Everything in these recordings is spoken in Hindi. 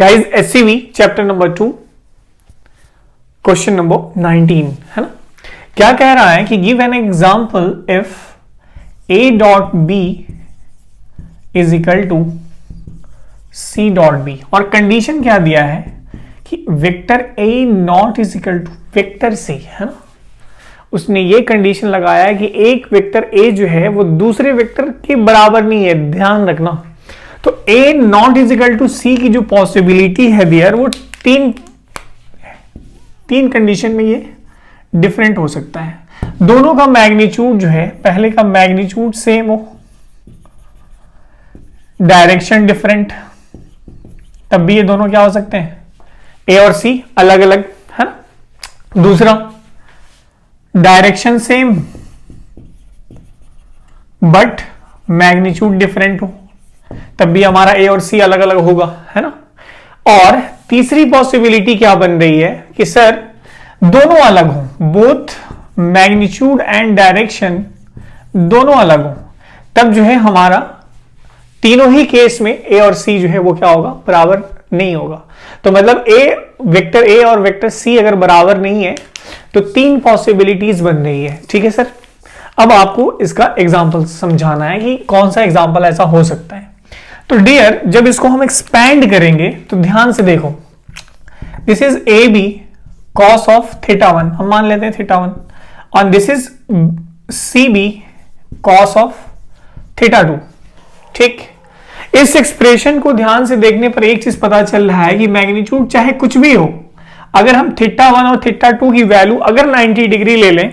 Guys SCV chapter number 2 question number 19 है ना। क्या कह रहा है कि give an example if a dot b is equal to c dot b और कंडीशन क्या दिया है कि vector a not is equal to vector c है ना। उसने ये कंडीशन लगाया है कि एक वेक्टर a जो है वो दूसरे वेक्टर के बराबर नहीं है, ध्यान रखना। तो a not is equal to c की जो पॉसिबिलिटी है देयर वो तीन कंडीशन में ये डिफरेंट हो सकता है। दोनों का मैग्नीट्यूड जो है, पहले का मैग्नीट्यूड सेम हो, डायरेक्शन डिफरेंट, तब भी ये दोनों क्या हो सकते हैं, a और c अलग अलग है ना। दूसरा direction same but magnitude different हो, तब भी हमारा a और c अलग अलग होगा है ना। और तीसरी पॉसिबिलिटी क्या बन रही है कि सर दोनों अलग हो, बोथ मैग्नीट्यूड एंड डायरेक्शन दोनों अलग हो, तब जो है हमारा तीनों ही केस में a और c जो है वो क्या होगा, बराबर नहीं होगा। तो मतलब वेक्टर a और वेक्टर c अगर बराबर नहीं है तो तीन पॉसिबिलिटीज बन रही है। ठीक है सर, अब आपको इसका एग्जांपल समझाना है कि कौन सा एग्जांपल ऐसा हो सकता है। तो डियर, जब इसको हम एक्सपैंड करेंगे तो ध्यान से देखो, this is a b cos of theta 1, हम मान लेते हैं थीटा 1, और this is c b cos of theta 2। ठीक, इस एक्सप्रेशन को ध्यान से देखने पर एक चीज पता चल रहा है कि मैग्नीट्यूड चाहे कुछ भी हो, अगर हम थीटा 1 और थीटा 2 की वैल्यू अगर 90 डिग्री ले लें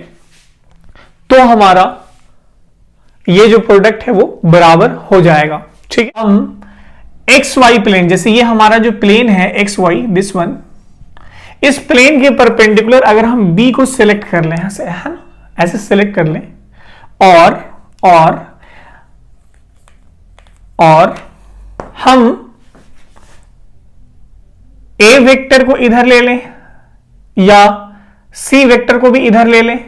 तो हमारा ये जो प्रोडक्ट है वो बराबर हो जाएगा। ठीक है, हम एक्स वाई प्लेन, जैसे ये हमारा जो प्लेन है एक्स वाई, दिस वन, इस प्लेन के परपेंडिकुलर अगर हम बी को सिलेक्ट कर लें ऐसे है ना, ऐसे सिलेक्ट कर लें और हम ए वेक्टर को इधर ले लें या सी वेक्टर को भी इधर ले लें,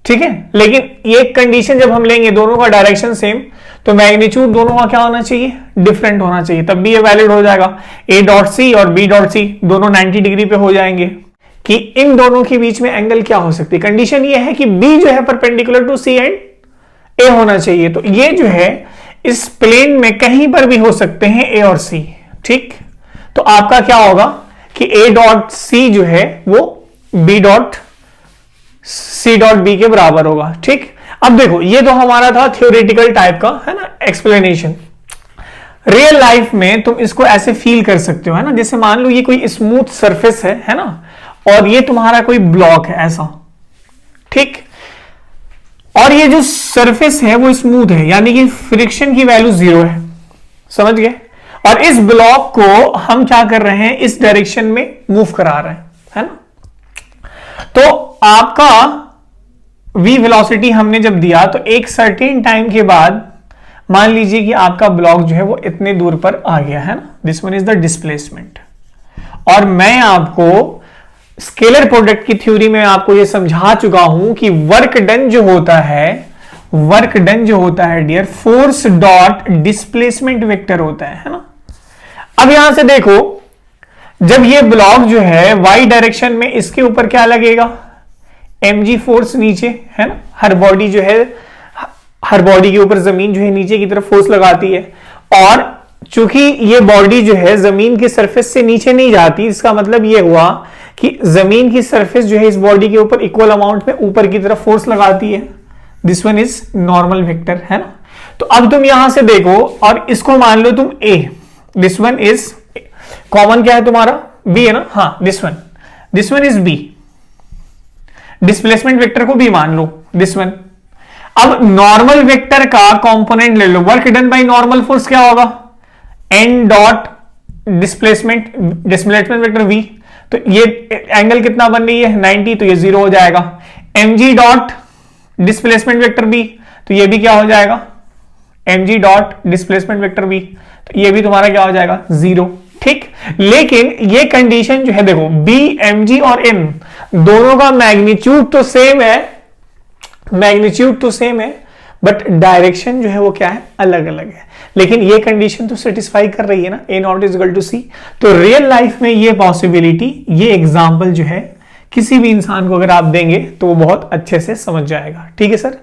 ठीक है। लेकिन ये कंडीशन जब हम लेंगे दोनों का डायरेक्शन सेम, तो मैग्नीट्यूड दोनों का क्या होना चाहिए, डिफरेंट होना चाहिए, तब भी ये वैलिड हो जाएगा। a डॉट सी और b डॉट सी दोनों 90 डिग्री पे हो जाएंगे कि इन दोनों के बीच में एंगल क्या हो सकती है। कंडीशन ये है कि b जो है perpendicular to c and a होना चाहिए। तो ये जो है इस प्लेन में कहीं पर भी हो सकते हैं a और c। ठीक, तो आपका क्या होगा कि a डॉट c जो है वो b dot c dot b के बराबर होगा। ठीक, अब देखो ये तो हमारा था थ्योरेटिकल टाइप का है ना एक्सप्लेनेशन। रियल लाइफ में तुम इसको ऐसे फील कर सकते हो है ना, जैसे मान लो ये कोई स्मूथ सरफेस है ना, और ये तुम्हारा कोई ब्लॉक है ऐसा, ठीक, और ये जो सरफेस है वो स्मूथ है, यानी कि फ्रिक्शन की वैल्यू 0 है, समझ गए। और इस ब्लॉक को हम क्या कर रहे हैं, इस डायरेक्शन में मूव करा रहे हैं है ना। तो आपका v वेलोसिटी हमने जब दिया तो एक सर्टेन टाइम के बाद मान लीजिए कि आपका ब्लॉक जो है वो इतने दूर पर आ गया है ना, this one is the displacement. और मैं आपको स्केलर प्रोडक्ट की थ्योरी में आपको ये समझा चुका हूं कि वर्क डन जो होता है dear, force dot displacement vector होता है ना। अब यहां से देखो, जब ये ब्लॉक जो है y डायरेक्शन में, इसके ऊपर क्या लगेगा, mg फोर्स नीचे है ना। हर बॉडी जो है, हर बॉडी के ऊपर जमीन जो है नीचे की तरफ फोर्स लगाती है, और चूंकि ये बॉडी जो है जमीन की सरफेस से नीचे नहीं जाती, इसका मतलब ये हुआ कि जमीन की सरफेस जो है इस बॉडी के ऊपर इक्वल अमाउंट में ऊपर की तरफ फोर्स लगाती है। This one is normal vector है ना। तो अब तुम यहां से देखो और इसको मान लो तुम a, this one is common, क्या है तुम्हारा b है ना, हाँ this one is b, displacement vector को भी मान लो दिस वन। अब नॉर्मल वेक्टर का कंपोनेंट ले लो, work done by normal force क्या होगा, n dot displacement vector v, तो ये एंगल कितना बन रही है 90, तो ये 0 हो जाएगा। mg dot displacement vector b, तो ये भी क्या हो जाएगा, mg dot displacement vector b, तो ये भी तुम्हारा क्या हो जाएगा 0। ठीक, लेकिन ये कंडीशन जो है देखो, b, mg और n दोनों का मैग्नीट्यूड तो सेम है, बट डायरेक्शन जो है वो क्या है, अलग अलग है। लेकिन ये कंडीशन तो सेटिस्फाई कर रही है ना, ए नॉट इज इक्वल टू सी। तो रियल लाइफ में ये पॉसिबिलिटी, ये एग्जाम्पल जो है किसी भी इंसान को अगर आप देंगे तो वो बहुत अच्छे से समझ जाएगा। ठीक है सर।